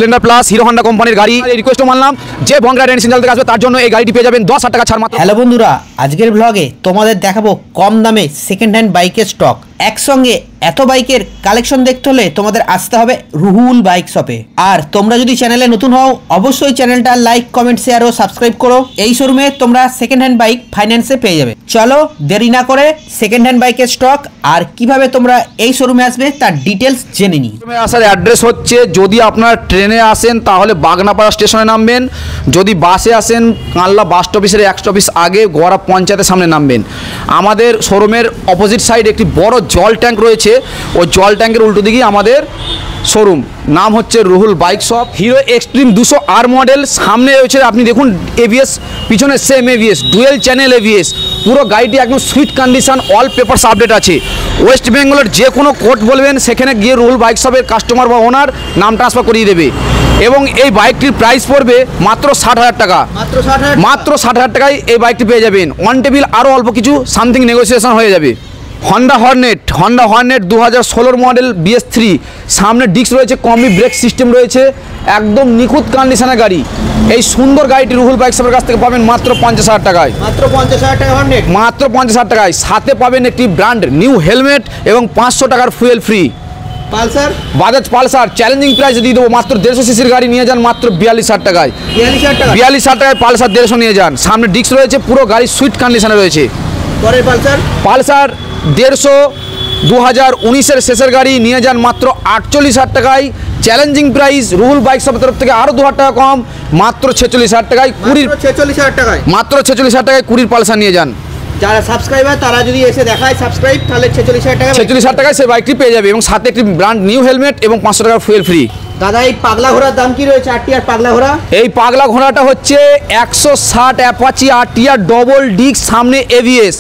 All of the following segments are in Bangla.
স্প্লেন্ডার প্লাস হিরো হন্ডা কোম্পানির গাড়ি। রিকোয়েস্ট মানলাম যে বনগাঁ রেন্ট সিঙ্গেল থেকে আসবে তার জন্য এই গাড়িটি পেয়ে যাবেন 10,000 টাকা ছাড় মাত্র। হ্যালো বন্ধুরা, আজকের ব্লগে তোমাদের দেখাবো কম দামে সেকেন্ড হ্যান্ড বাইকের স্টক। একসঙ্গে এত বাইকের কালেকশন দেখতে হলে তোমাদের আসতে হবে রুহুল বাইক শপে। আর তোমরা যদি চ্যানেলে নতুন হও অবশ্যই চ্যানেলটা লাইক, কমেন্ট, শেয়ার ও সাবস্ক্রাইব করো। এই শোরুমে তোমরা সেকেন্ড হ্যান্ড বাইক ফাইন্যান্সে পেয়ে যাবে। চলো দেরি না করে সেকেন্ড হ্যান্ড বাইকের স্টক আর কিভাবে তোমরা এই শোরুমে আসবে তার ডিটেলস জেনে নিই। আসার অ্যাড্রেস হচ্ছে, যদি আপনারা ট্রেনে আসেন তাহলে বাগনাপাড়া স্টেশনে নামবেন, যদি বাসে আসেন কানলা বাস স্টপের 1 স্টপেজ আগে গোয়ারা পঞ্চায়েতের সামনে নামবেন। আমাদের শোরুমের অপোজিট সাইড একটি বড় জল ট্যাঙ্ক রয়েছে, ওই জল ট্যাঙ্কের উল্টো দিকেই আমাদের শোরুম। নাম হচ্ছে Ruhul bike shop. Hero Xtreme 200R model, সামনে রয়েছে আপনি দেখুন এবিএস, পিছনে same ABS, dual channel ABS. পুরো গাড়িটি একদম sweet condition, all papers update আছে। ওয়েস্ট বেঙ্গলের যে কোনো কোর্ট বলবেন সেখানে গিয়ে রুহুল বাইক শপের কাস্টমার বা ওনার নাম ট্রান্সফার করিয়ে দেবে। এবং এই বাইকটির প্রাইস পড়বে মাত্র 60,000 টাকা। মাত্র 60,000 টাকায় এই বাইকটি পেয়ে যাবেন। অন টেবিল আরও অল্প কিছু সামথিং নেগোসিয়েশন হয়ে যাবে। হন্ডা হর্নেট 2016 মডেল BS3, সামনে ডিস্ক রয়েছে, কম্বি ব্রেক সিস্টেম রয়েছে, একদম নিখুঁত কন্ডিশনের গাড়ি। এই সুন্দর গাড়িটি রুহুল বাইক শপের কাছ থেকে পাবেন মাত্র 50,000 টাকায়। মাত্র 50,000 টাকা হর্নেট, মাত্র 50,000 টাকায়। সাথে পাবেন একটি ব্র্যান্ড নিউ হেলমেট এবং 500 টাকার fuel free. Pulsar, Bajaj Pulsar challenging প্রাইসে দিয়ে দেবো মাত্র 150 সিসির গাড়ি নিয়ে যান মাত্র 42,000 টাকায়। 42,000 টাকায় পালসার 150 নিয়ে যান। সামনে ডিস্ক রয়েছে, পুরো গাড়ি সুইট কন্ডিশনে রয়েছে। পরের পালসার 150 2019-এর শেষের গাড়ি নিয়ে যান মাত্র 48,000 টাকায়। চ্যালেঞ্জিং প্রাইস, রুহুল বাইক শপের তরফ থেকে আরও 2,000 টাকা কম, মাত্র 46,000 টাকায়। মাত্র 46,000 টাকায় 20 পালসার নিয়ে যান। যারা সাবস্ক্রাইবার তারা যদি এসে দেখায় সাবস্ক্রাইব, তাহলে 46,000 টাকায় সেই বাইকটি পেয়ে যাবে এবং সাথে একটি ব্র্যান্ড নিউ হেলমেট এবং 500 টাকার ফুয়েল ফ্রি। দাদা এই পাগলা ঘোড়ার দাম কি রয়েছে? আরটিআর পাগলা ঘোড়া, এই পাগলা ঘোড়াটা হচ্ছে 160 অ্যাপাচি আরটিআর ডবল ডিস্ক, সামনে এবিএস।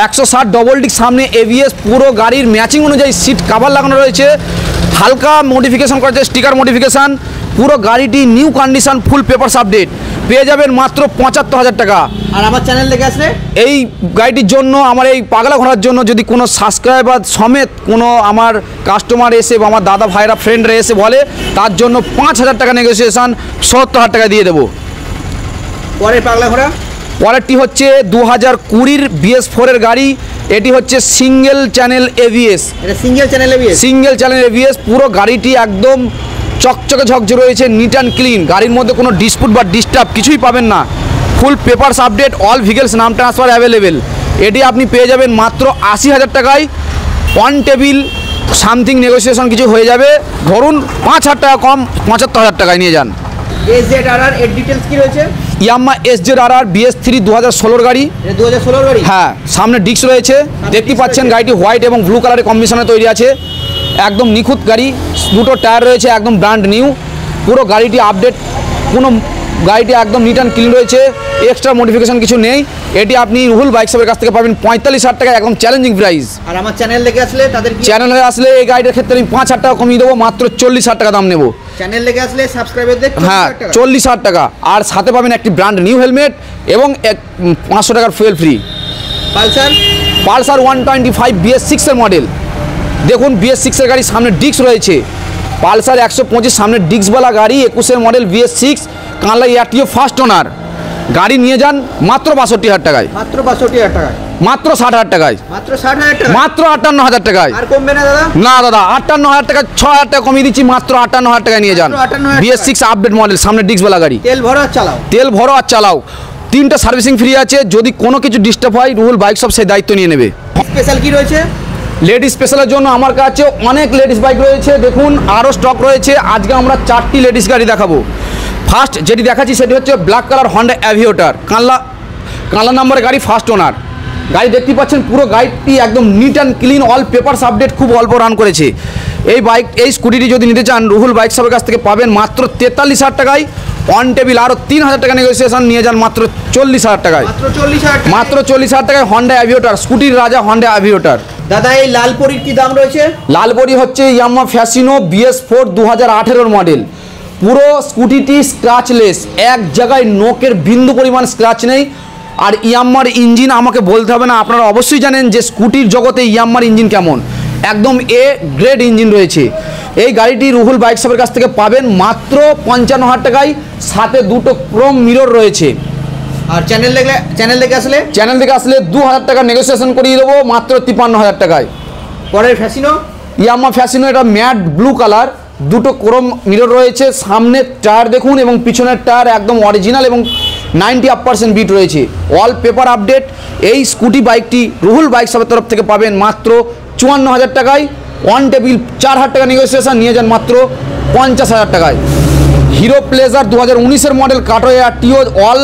160 ডবল ডিস্ক, সামনে এবিএস, পুরো গাড়ির ম্যাচিং অনুযায়ী সিট কভার লাগানো রয়েছে, হালকা মডিফিকেশন করেছে, স্টিকার মডিফিকেশান। পুরো গাড়িটি নিউ কন্ডিশন, ফুল পেপারস আপডেট, পেয়ে যাবেন মাত্র 75,000 টাকা। আর আমার চ্যানেল দেখে আসলে এই গাড়িটির জন্য, আমার এই পাগলা ঘোড়ার জন্য যদি কোনো সাবস্ক্রাইবার সমেত কোনো আমার কাস্টমার এসে বা আমার দাদা ভাইরা ফ্রেন্ডরা এসে বলে, তার জন্য 5,000 টাকা নেগোসিয়েশন 70,000 টাকা দিয়ে দেবো। পরের পাগলা ঘোড়া, পরেরটি হচ্ছে 2020-র BS4-এর গাড়ি। এটি হচ্ছে single channel ABS. Single channel ABS, পুরো গাড়িটি একদম চকচকে ঝকঝকে রয়েছে, নিট অ্যান্ড ক্লিন। গাড়ির মধ্যে কোনো ডিসপুট বা ডিস্টার্ব কিছুই পাবেন না। ফুল পেপারস আপডেট, অল ভেহিকলস নাম ট্রান্সফার অ্যাভেলেবেল। এটি আপনি পেয়ে যাবেন মাত্র 80,000 টাকায়। অন টেবিল সামথিং নেগোসিয়েশন কিছু হয়ে যাবে, ধরুন 5,000 টাকা কম, 75,000 টাকায় নিয়ে যান। SZRR এর ডিটেইলস কি রয়েছে? ইয়ামাহা SZRR BS3 2016 গাড়ি। 2016 গাড়ি, হ্যাঁ, সামনে ডিস্ক রয়েছে, দেখতে পাচ্ছেন। গাড়িটি হোয়াইট এবং ব্লু কালারের কম্বিনেশনে তৈরি আছে, একদম নিখুঁত গাড়ি। দুটো টায়ার রয়েছে, একদম ব্র্যান্ড নিউ। পুরো গাড়িটি আপডেট, কোনো গাড়িটি একদম নিট অ্যান্ড ক্লিন রয়েছে, এক্সট্রা মডিফিকেশন কিছু নেই। এটি আপনি রুহুল বাইক শপের কাছ থেকে পাবেন 45,000 টাকা, একদম চ্যালেঞ্জিং প্রাইস। আর আমার চ্যানেল দেখে আসলে তাদের চ্যানেলে আসলে এই গাড়িটার ক্ষেত্রে আমি 5,000 টাকা কমিয়ে দেবো, মাত্র 40,000 টাকা দাম নেবো। চ্যানেল দেখে আসলে সাবস্ক্রাইবারদের হ্যাঁ 40,000 টাকা। আর সাথে পাবেন একটি ব্র্যান্ড নিউ হেলমেট এবং 500 টাকার ফুয়েল ফ্রি। পালসার 125 BS6-এর মডেল, দেখুন BS6-এর গাড়ি, সামনে ডিস্ক রয়েছে। পালসার 125 সামনে ডিস্কওয়ালা গাড়ি, 21-এর মডেল BS6, কানলা ARTO ফার্স্ট ওনার। গাড়ি নিয়ে যান মাত্র 62,000 টাকায়। মাত্র 62,000 টাকায়, মাত্র 60,000 টাকায়, মাত্র 60,000 টাকা, মাত্র 58,000 টাকায়। আর কমবে না দাদা? না দাদা, 58,000 টাকা, 6,000 টাকা কমিয়ে দিচ্ছি, মাত্র 58,000 টাকায় নিয়ে যান। BS6 আপডেট মডেল, সামনে ডিস্কওয়ালা গাড়ি। তেল ভরো আর চালাও, তেল ভরো আর চালাও। 3টা সার্ভিসিং ফ্রি আছে, যদি কোনো কিছু ডিস্টার্ব হয় রুহুল বাইক শপ সেই দায়িত্ব নিয়ে নেবে। স্পেশাল কি রয়েছে? লেডিস স্পেশালের জন্য আমার কাছে অনেক লেডিস বাইক রয়েছে, দেখুন আরও স্টক রয়েছে। আজকে আমরা 4টি লেডিস গাড়ি দেখাবো। ফার্স্ট যেটি দেখাচ্ছি সেটি হচ্ছে ব্ল্যাক কালার হন্ডা অ্যাভিয়েটর, কানলা নাম্বারের গাড়ি, ফার্স্ট ওনার গাড়ি। দেখতে পাচ্ছেন পুরো গাড়িটি একদম neat and clean, all papers update, খুব অল্প রান করেছে। এই স্কুটিটি যদি নিতে চান রুহুল বাইক শপের কাছ থেকে পাবেন মাত্র 43,000 টাকায়। অন টেবিল আরও 3,000 টাকা নেগোসিয়েশন নিয়ে যান মাত্র 40,000 টাকায়। মাত্র 40,000 টাকায় হন্ডা অ্যাভিয়েটর, স্কুটির রাজা হন্ডা অ্যাভিয়েটর। দাদা এই লালপরির কি দাম রয়েছে? লালপরি হচ্ছে ইয়ামাহা ফ্যাসিনো BS4 2018-এর মডেল। পুরো স্কুটিটি স্ক্র্যাচলেস, এক জায়গায় নোকের বিন্দু পরিমাণ স্ক্র্যাচ নেই। আর ইয়ামাহার ইঞ্জিন আমাকে বলতে হবে না, আপনারা অবশ্যই জানেন যে স্কুটির জগতে ইয়ামাহার ইঞ্জিন কেমন, একদম A গ্রেড ইঞ্জিন রয়েছে। এই গাড়িটি রুহুল বাইক শপের কাছ থেকে পাবেন মাত্র 55,000 টাকায়, সাথে দুটো ক্রোম মিরর রয়েছে। আর চ্যানেল দেখে আসলে 2000 টাকা নেগোসিয়েশন করিয়ে দেবো মাত্র 53,000 টাকায়। পরের ফ্যাসিনো, ইয়ামা ফ্যাসিনো, এটা ম্যাট ব্লু কালার, দুটো ক্রোম মিরর রয়েছে, সামনের টায়ার দেখুন এবং পিছনের টায়ার একদম অরিজিনাল এবং 90% বিট রয়েছে, অল পেপার আপডেট। এই স্কুটি বাইকটি রুহুল বাইক শপের তরফ থেকে পাবেন মাত্র 54,000 টাকায়, অন টেবিল 4,000 টাকা নেগোসিয়েশন, নিয়ে যান মাত্র 50,000 টাকায়। হিরো প্লেজার 2019-এর মডেল কাটোয়া টিও, all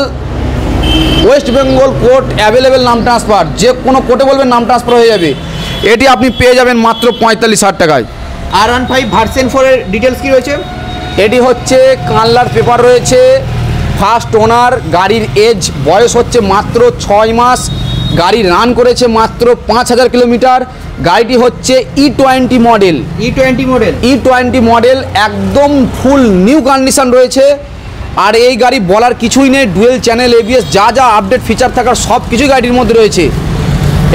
West Bengal court available, নাম ট্রান্সফার, যে কোনো কোর্টে বলবেন নাম ট্রান্সফার হয়ে যাবে। এটি আপনি পেয়ে যাবেন মাত্র 45,000 টাকায়। R15 ভার্সন 4 এর ডিটেলস কি রয়েছে? এটি হচ্ছে কানলার পেপার রয়েছে, ফার্স্ট ওনার, গাড়ির এজ বয়স হচ্ছে মাত্র 6 মাস, গাড়ি রান করেছে মাত্র 5,000 কিলোমিটার। গাড়িটি হচ্ছে E20 মডেল, E20 মডেল, একদম ফুল নিউ কন্ডিশন রয়েছে। আর এই গাড়ি বলার কিছুই নেই, ডুয়েল চ্যানেল ABS, যা যা আপডেট ফিচার থাকার সব কিছুই গাড়ির মধ্যে রয়েছে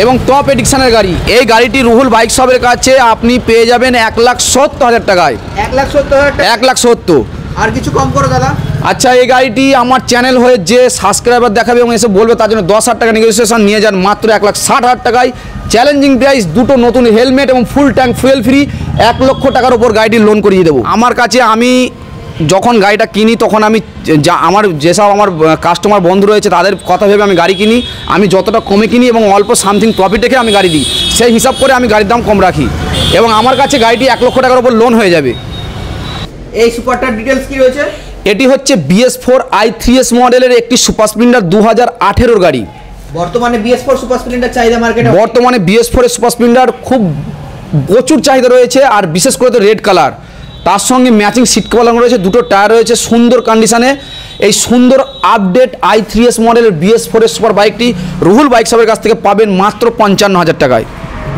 এবং টপ এডিকশনের গাড়ি। এই গাড়িটি রুহুল বাইক শপের কাছে আপনি পেয়ে যাবেন 1,70,000 টাকায়। 1,70,000 টাকা, 1,70,000। আর কিছু কম করো দাদা। আচ্ছা, এই গাড়িটি আমার চ্যানেল হয়ে যে সাবস্ক্রাইবার দেখাবে এবং এসে বলবে তার জন্য 10,000 টাকা নেগোসিয়েশন, নিয়ে যান মাত্র 1,60,000 টাকায়। চ্যালেঞ্জিং প্রাইস, দুটো নতুন হেলমেট এবং ফুল ট্যাঙ্ক ফুয়েল ফ্রি, 1 লক্ষ টাকার ওপর গাড়িটি লোন করিয়ে দেবো। আমার কাছে আমি যখন গাড়িটা কিনি তখন আমি আমার যেসব আমার কাস্টমার বন্ধু রয়েছে তাদের কথা ভেবে আমি গাড়ি কিনি, আমি যতটা কমে কিনি এবং অল্প সামথিং প্রফিট রেখে আমি গাড়ি দিই, সেই হিসাব করে আমি গাড়ির দাম কম রাখি এবং আমার কাছে গাড়িটি 1 লক্ষ টাকার ওপর লোন হয়ে যাবে। এই সুপারটার ডিটেলস কি রয়েছে? এটি হচ্ছে BS4 i3s মডেলের একটি সুপার স্প্লেন্ডার 2018-র গাড়ি। বর্তমানে BS4 সুপার স্প্লেন্ডার চাহিদা মার্কেটে, বর্তমানে BS4 এর সুপার স্প্লেন্ডার খুব প্রচুর চাহিদা রয়েছে, আর বিশেষ করে তো রেড কালার, তার সঙ্গে ম্যাচিং সিট কভার লাগানো রয়েছে, দুটো টায়ার রয়েছে সুন্দর কন্ডিশনে। এই সুন্দর আপডেট i3s মডেলের BS4 এর সুপার বাইকটি রুহুল বাইক শপের কাছ থেকে পাবেন মাত্র 55,000 টাকায়।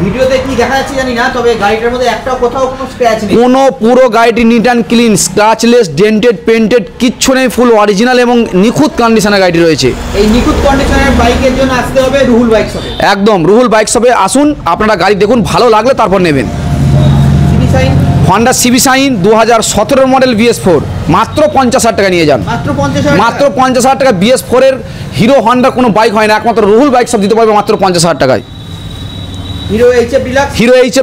ভিডিওতে কি দেখা যাচ্ছে জানি না, তবে গাড়িটার মধ্যে একটাও কোথাও কোনো স্ক্র্যাচ নেই, কোনো পুরো গাড়িটি neat and clean, scratchless, dented, painted কিচ্ছু নেই, ফুল অরিজিনাল এবং নিখুঁত কন্ডিশনের গাড়িটি রয়েছে। এই নিখুঁত কন্ডিশনের বাইকের জন্য আসতে হবে রুহুল বাইক শপে। একদম রুহুল বাইক শপে আসুন, আপনারা গাড়ি দেখুন, ভালো লাগলে তারপর নেবেন। Honda CB shine 2017 model BS4 মাত্র 50,000 টাকা, নিয়ে যান মাত্র 50,000 টাকা। BS4 এর হিরো হন্ডা কোনো বাইক হয় না, একমাত্র রুহুল বাইক সব দিতে পারবে মাত্র 50,000 টাকায়। হিরো HF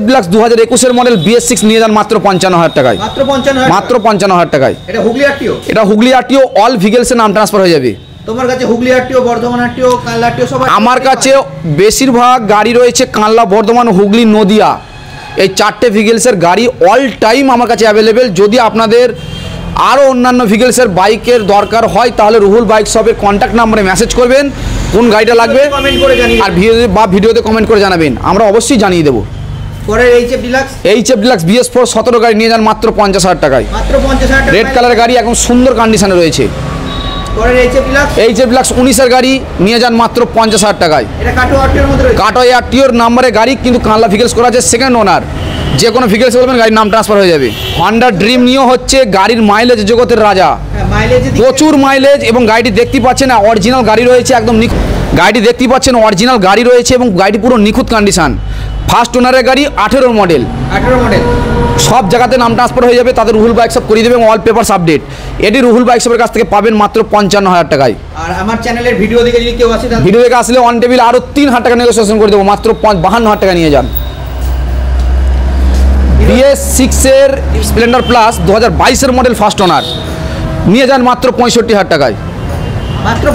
ডিলাক্স 2021-এর মডেল BS6 নিয়ে যান মাত্র 55,000 টাকায়, মাত্র 55,000 টাকায়। এটা হুগলি আরটিও, অল ভিগেলসের নাম ট্রান্সফার হয়ে যাবে। তোমার কাছে হুগলি আরটিও, বর্ধমান আরটিও, কানলা আরটিও সব? আমার কাছে বেশিরভাগ গাড়ি রয়েছে কানলা, বর্ধমান, হুগলি, নদিয়া, এই 4টে ভিগেলসের গাড়ি অল টাইম আমার কাছে অ্যাভেলেবেল। যদি আপনাদের আরও অন্যান্য ভিগেলসের বাইকের দরকার হয় তাহলে রুহুল বাইক শপের কন্ট্যাক্ট নাম্বারে মেসেজ করবেন কোন গাড়িটা লাগবে, কমেন্ট করে জানিয়ে, আর ভিডিওতে কমেন্ট করে জানাবেন, আমরা অবশ্যই জানিয়ে দেবো। পরের HF ডিলাক্স BS4 17 গাড়ি নিয়ে যান মাত্র 50,000 টাকায়, মাত্র 50,000 টাকা। রেড কালার গাড়ি, এখন সুন্দর কন্ডিশনে রয়েছে। পরের HF ডিলাক্স 19-এর গাড়ি নিয়ে যান মাত্র 50,000 টাকায়। এটা কাটোয়া আরটিওর মধ্যে রয়েছে, কাটোয়া আরটিওর নাম্বারে গাড়ি, কিন্তু কানলা ভিগেলস করা আছে সেকেন্ড ওনার, যে কোনো ভিগেলস বলবেন গাড়ির নাম ট্রান্সফার হয়ে যাবে। হন্ডা ড্রিম নিও হচ্ছে গাড়ির মাইলেজ জগতের রাজা, প্রচুর মাইলেজ, এবং গাড়িটি দেখতে পাচ্ছেন অরিজিনাল গাড়ি রয়েছে, একদম গাড়িটি দেখতে পাচ্ছেন অরিজিনাল গাড়ি রয়েছে এবং গাড়িটি পুরো নিখুঁত কন্ডিশন। ফার্স্ট ওনারের গাড়ি, 18 মডেল, সব জায়গাতে নাম ট্রান্সফার হয়ে যাবে, তাদের রুহুল বাইক শপ করিয়ে দেবে এবং অল পেপারস আপডেট। এটি রুহুল বাইক শপের কাছ থেকে পাবেন মাত্র 55,000 টাকায়। আর আমার চ্যানেলের ভিডিও দেখে যদি কেউ আসে, ভিডিও দেখে আসলে অন টেবিল আরও 3,000 টাকা নেগোসিয়েশন করে দেবো, মাত্র 52,000 টাকা নিয়ে যান। BS6 এর স্প্লেন্ডার প্লাস 2022-এর মডেল ফার্স্ট ওনার নিয়ে যান মাত্র 65,000 টাকায়, মাত্র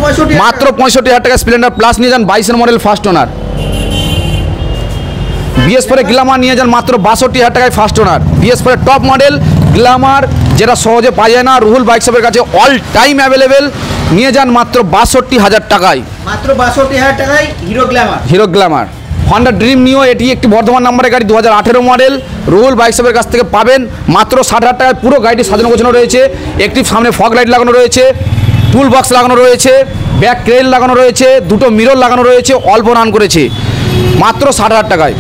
65,000 টাকা স্প্লেন্ডার প্লাস নিয়ে যান, 22-এর model first owner. BS4 Glamour নিয়ে যান মাত্র 62,000 টাকায় first owner. BS4 top model Glamour, যেটা সহজে পাওয়া যায় না, রুহুল বাইক শপের কাছে অল টাইম অ্যাভেলেবেল, নিয়ে যান মাত্র 62,000 টাকায়, মাত্র 62,000 টাকায় হিরো গ্ল্যামার। হন্ডা ড্রিম নিও, এটি একটি বর্ধমান নাম্বারের গাড়ি, 2018 মডেল, রুহুল বাইক শপের কাছ থেকে পাবেন মাত্র 60,000 টাকায়। পুরো গাড়িটি সাজানো গোছানো রয়েছে, একটি সামনে ফগ লাইট লাগানো রয়েছে, টুল বক্স লাগানো রয়েছে, ব্যাক ক্রেল লাগানো রয়েছে, দুটো মিরর লাগানো রয়েছে, অল্প রান করেছে, মাত্র 60,000 টাকায়।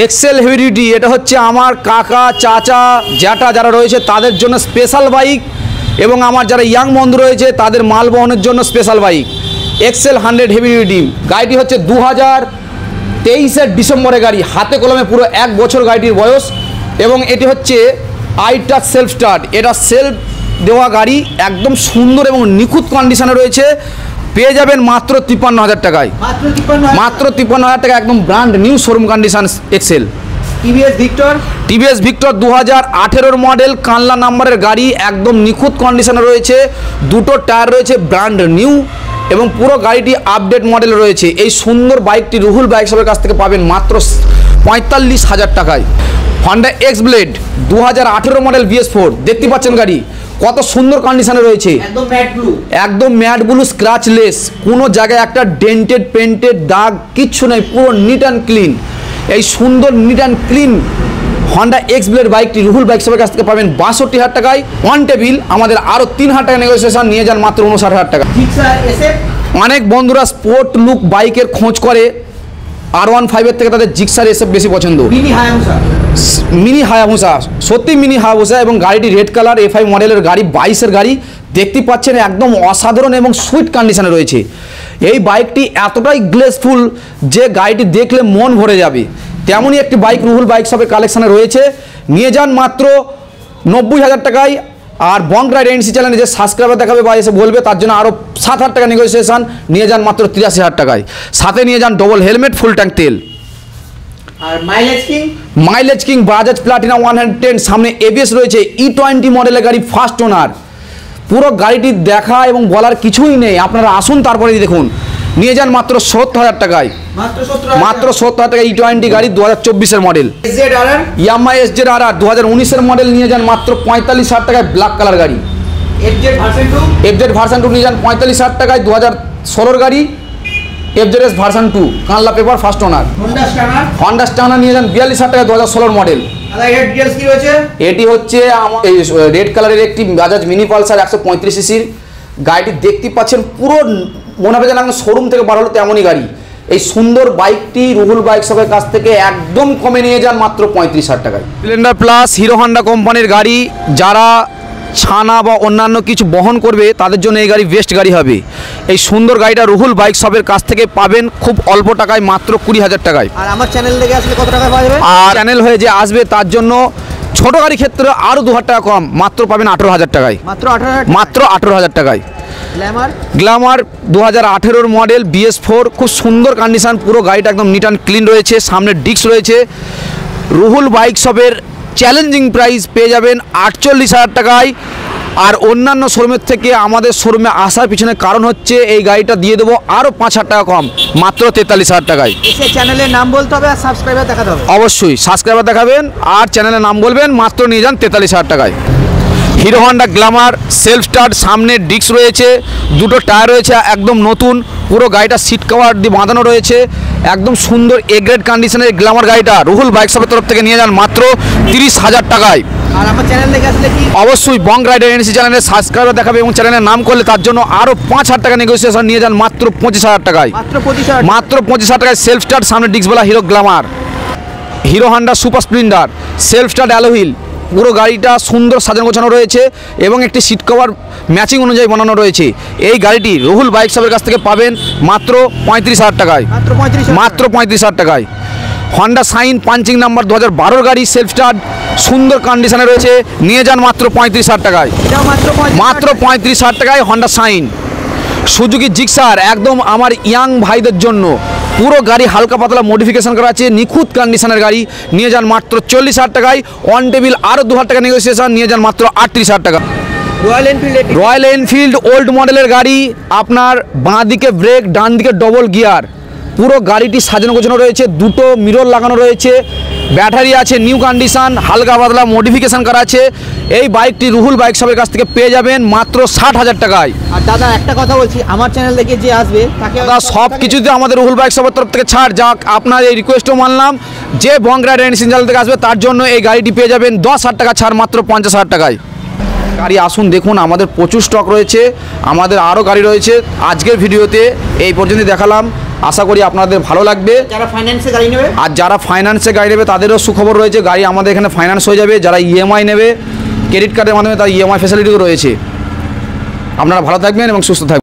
এক্সেল হেভি ডিউটি, এটা হচ্ছে আমার কাকা, চাচা, জ্যাঠা যারা রয়েছে তাদের জন্য স্পেশাল বাইক, এবং আমার যারা ইয়াং বন্ধু রয়েছে তাদের মাল বহনের জন্য special bike XL 100 heavy duty. গাড়িটি হচ্ছে 2023-এর ডিসেম্বরে গাড়ি, হাতে কলমে পুরো 1 বছর গাড়িটির বয়স, এবং এটি হচ্ছে আই টাচ সেলফ স্টার্ট, এটা সেলফ দেওয়া গাড়ি, একদম সুন্দর এবং নিখুঁত কন্ডিশনে রয়েছে। পেয়ে যাবেন মাত্র 53,000 টাকায়। মাত্র 53,000 টাকা, একদম brand new showroom condition XL. TVS Victor 2018 model, কানলা নাম্বারের গাড়ি, একদম নিখুঁত কন্ডিশনে রয়েছে। দুটো টায়ার রয়েছে ব্র্যান্ড নিউ এবং পুরো গাড়িটি আপডেট মডেল রয়েছে। এই সুন্দর বাইকটি রুহুল বাইক শপের কাছ থেকে পাবেন মাত্র 45,000 টাকায়। Honda x blade 2018 model BS4, দেখতে পাচ্ছেন গাড়ি কত সুন্দর কন্ডিশনে রয়েছে, একদম ম্যাট ব্লু, স্ক্র্যাচলেস, কোনো জায়গায় একটা ডেন্টেড পেন্টেড দাগ কিচ্ছু নেই, পুরো নিট অ্যান্ড ক্লিন। এই সুন্দর neat and clean Honda x blade বাইকটি রুহুল বাইক শপের কাছ থেকে পাবেন 62,000 টাকায়। অন টেবিল আমাদের আরও 3,000 টাকা নেগোসিয়েশন, নিয়ে যান মাত্র 59,000 টাকা। অনেক বন্ধুরা স্পোর্ট লুক বাইকের খোঁজ করে, R15 থেকে তাদের জিক্সার SF বেশি পছন্দ। মিনি হায়াবুসা, সত্যি মিনি হায়াবুসা, এবং গাড়িটি রেড কালার FI মডেলের গাড়ি, 22-এর গাড়ি, দেখতে পাচ্ছেন একদম অসাধারণ এবং সুইট কন্ডিশনে রয়েছে। এই বাইকটি এতটাই গ্লেসফুল যে গাড়িটি দেখলে মন ভরে যাবে, তেমনই একটি বাইক রুহুল বাইক শপের কালেকশানে রয়েছে। নিয়ে যান মাত্র 90,000 টাকায়। আর বং রাইড এনসি চ্যানেলে যে সাবস্ক্রাইবার দেখাবে বা এসে বলবে তার জন্য আরও 7,000 টাকা নেগোসিয়েশন, নিয়ে যান মাত্র 83,000 টাকায়। সাথে নিয়ে যান ডবল হেলমেট, ফুল ট্যাঙ্ক তেল। আর মাইলেজ কিং বাজাজ প্লাটিনা 110, সামনে ABS রয়েছে, E20 মডেলের গাড়ি, ফার্স্ট ওনার। পুরো গাড়িটি দেখা এবং বলার কিছুই নেই, আপনারা আসুন তারপরে দেখুন। নিয়ে যান মাত্র 70,000 টাকায়। মাত্র 70,000 টাকা E20 গাড়ি, 2024-এর মডেল। ইয়ামাহা SZRR 2019-এর মডেল, নিয়ে যান মাত্র 45,000 টাকায়, ব্ল্যাক কালার গাড়ি। FZ ভার্সন 2 নিয়ে যান 45,000 টাকায়, 2016-এর গাড়ি। FZS ভার্সন 2, কানলা paper, first owner. Honda Stunner নিয়ে যান 42,000 টাকায়, 2016 মডেল। এটি হচ্ছে এই রেড কালারের একটি বাজাজ মিনি পালসার 135 সিসির গাড়িটি, দেখতে পাচ্ছেন পুরো মনে হবে যেন শোরুম থেকে বার হলো তেমনই গাড়ি। এই সুন্দর বাইকটি রুহুল বাইক শপের কাছ থেকে একদম কমে নিয়ে যান মাত্র 35,000 টাকায়। স্প্লেন্ডার প্লাস হিরো হন্ডা কোম্পানির গাড়ি, যারা ছানা বা অন্যান্য কিছু বহন করবে তাদের জন্য এই গাড়ি বেস্ট গাড়ি হবে। এই সুন্দর গাড়িটা রুহুল বাইক শপের কাছ থেকে পাবেন খুব অল্প টাকায়, মাত্র 20,000 টাকায়। আর আমার চ্যানেল থেকে আসলে কত টাকা পাওয়া যাবে? আর চ্যানেল হয়ে যে আসবে তার জন্য ছোট গাড়ির ক্ষেত্রে আরও 2,000 টাকা কম, মাত্র পাবেন 18,000 টাকায়। মাত্র 18,000 টাকায়। গ্ল্যামার 2018-এর মডেল BS4, খুব সুন্দর কন্ডিশন, পুরো গাড়িটা একদম নিট অ্যান্ড ক্লিন রয়েছে, সামনে ডিস্ক রয়েছে। রুহুল বাইক শপের চ্যালেঞ্জিং প্রাইস পেয়ে যাবেন 48,000 টাকায়। আর অন্যান্য শোরুমের থেকে আমাদের শোরুমে আসার পিছনে কারণ হচ্ছে এই গাড়িটা দিয়ে দেবো আরও 5,000 টাকা কম, মাত্র 43,000 টাকায়। চ্যানেলের নাম বলতে হবে আর সাবস্ক্রাইবার দেখাতে হবে। অবশ্যই সাবস্ক্রাইবার দেখাবেন আর চ্যানেলের নাম বলবেন, মাত্র নিয়ে যান 43,000 টাকায়। Hero Honda Glamour self start, সামনে ডিস্ক রয়েছে, দুটো টায়ার রয়েছে একদম নতুন, পুরো গাড়িটা সিট কভার দিয়ে বাঁধানো রয়েছে, একদম সুন্দর এ গ্রেড কন্ডিশনের গ্ল্যামার গাড়িটা রুহুল বাইক শপের তরফ থেকে নিয়ে যান মাত্র 30,000 টাকায়। আর আমার চ্যানেল থেকে আসলে কি অবশ্যই বং রাইডার এনসি চ্যানেলের সাবস্ক্রাইবার দেখাবে এবং চ্যানেলের নাম করলে তার জন্য আরও 5,000 টাকা নেগোসিয়েশন, নিয়ে যান মাত্র 25,000 টাকায়। মাত্র 25,000 টাকায় সেলফ স্টার্ট, সামনে ডিস্কওয়ালা Hero Glamour. Hero Honda Super Splendor self start alloy wheel, পুরো গাড়িটা সুন্দর সাজানো গোছানো রয়েছে এবং একটি সিট কভার ম্যাচিং অনুযায়ী বানানো রয়েছে। এই গাড়িটি রুহুল বাইক শপের কাছ থেকে পাবেন মাত্র 35,000 টাকায়। মাত্র 35,000 টাকায়। হন্ডা সাইন পাঞ্চিং নাম্বার 2012-এর গাড়ি, সেলফ স্টার্ট, সুন্দর কন্ডিশনে রয়েছে, নিয়ে যান মাত্র 35,000 টাকায়। মাত্র 35,000 টাকায় হন্ডা সাইন। সুজুকি জিক্সার একদম আমার ইয়াং ভাইদের জন্য, পুরো গাড়ি হালকা পাতলা মডিফিকেশন করা আছে, নিখুঁত কন্ডিশনের গাড়ি, নিয়ে যান মাত্র 40,000 টাকায়। অন টেবিল আরও 2,000 টাকা নেগোসিয়েশন, নিয়ে যান মাত্র 38,000 টাকা। রয়্যাল এনফিল্ড ওল্ড মডেলের গাড়ি, আপনার বাঁ দিকে ব্রেক, ডান দিকে ডবল গিয়ার, পুরো গাড়িটি সাজানো গোছানো রয়েছে, দুটো মিরর লাগানো রয়েছে, ব্যাটারি আছে নিউ কন্ডিশন, হালকা পাতলা মডিফিকেশন করা আছে। এই বাইকটি রুহুল বাইক শপের কাছ থেকে পেয়ে যাবেন মাত্র 60,000 টাকায়। আর দাদা একটা কথা বলছি, আমার চ্যানেল থেকে যে আসবে তাকে দাদা সব কিছুতে আমাদের রুহুল বাইক শপের তরফ থেকে ছাড়, যাক আপনার এই রিকোয়েস্টও মানলাম, যে বং রাইডার এনসি চ্যানেল থেকে আসবে তার জন্য এই গাড়িটি পেয়ে যাবেন 10,000 টাকা ছাড়, মাত্র 50,000 টাকায়। গাড়ি আসুন দেখুন, আমাদের প্রচুর স্টক রয়েছে, আমাদের আরও গাড়ি রয়েছে। আজকের ভিডিওতে এই পর্যন্ত দেখালাম, আশা করি আপনাদের ভালো লাগবে। যারা ফাইন্যান্সে গাড়ি নেবে, আর যারা ফাইন্যান্সে গাড়ি নেবে তাদেরও সুখবর রয়েছে, গাড়ি আমাদের এখানে ফাইন্যান্স হয়ে যাবে। যারা EMI নেবে ক্রেডিট কার্ডের মাধ্যমে, তার EMI ফ্যাসিলিটিও রয়েছে। আপনারা ভালো থাকবেন এবং সুস্থ থাকবেন।